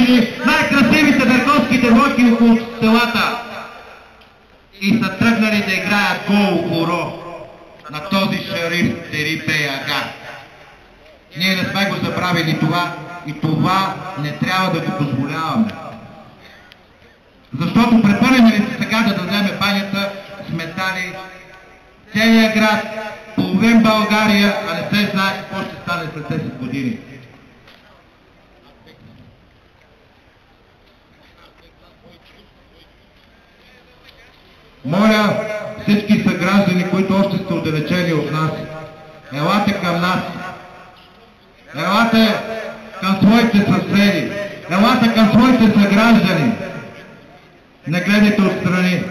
облечени най-красивите берковските двойки около селата и са тръгнали да играят гол хоро на този шериф Терипей Ага. Ние не сме го забравили това и това не трябва да го позволяваме. Защото препълнени ли се сега да дадеме банята с метали целият град, половин България, а не се знае какво ще стане след 10 години. Моля всички съграждани, които още сте отдалечени от нас, елате към нас, елате към своите съседи, елате към своите съграждани. Не гледайте отстрани.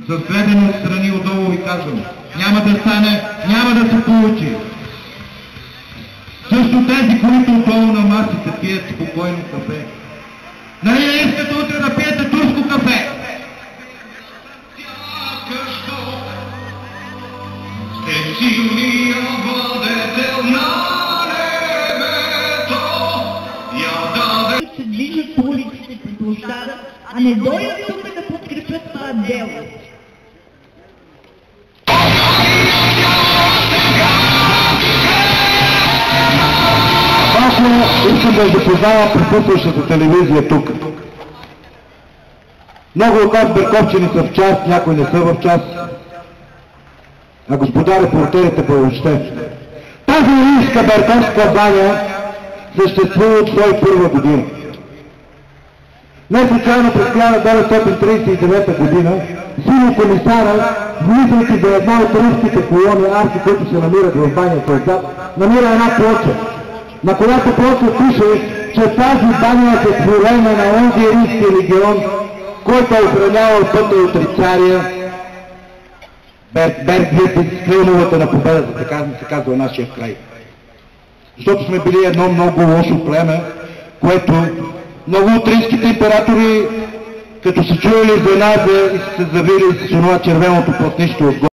С гледане отстрани отдолу ви казвам, няма да стане, няма да се получи. Също тези, които отдолу на масите пият спокойно кафе. Нали не искате утре да пиете турско кафе? Се движат по улиците по площада, а не дойдат тук да подкрепят това дело. Искам да запознавам присъстващата телевизия тук. Много от нас берковчени са в част, някои не са в част, а господа репортерите въобще. Тази рийска берковска баня съществува от 2001 година. Не случайно през 1939 година силно комисара, влизайки за една от руските колони арки, които се намират в банята отзад, намира една плоча, на която плоча пише, че тази баня е творена на онзи рийски легион, който е охранявал пътя от Рицария, Берг-Липец, клиновата на победата, така се казва нашия край. Защото сме били едно много лошо племе, което много от рийските императори, като са чуели за нас и са се завили с онова червеното платнище отгоре,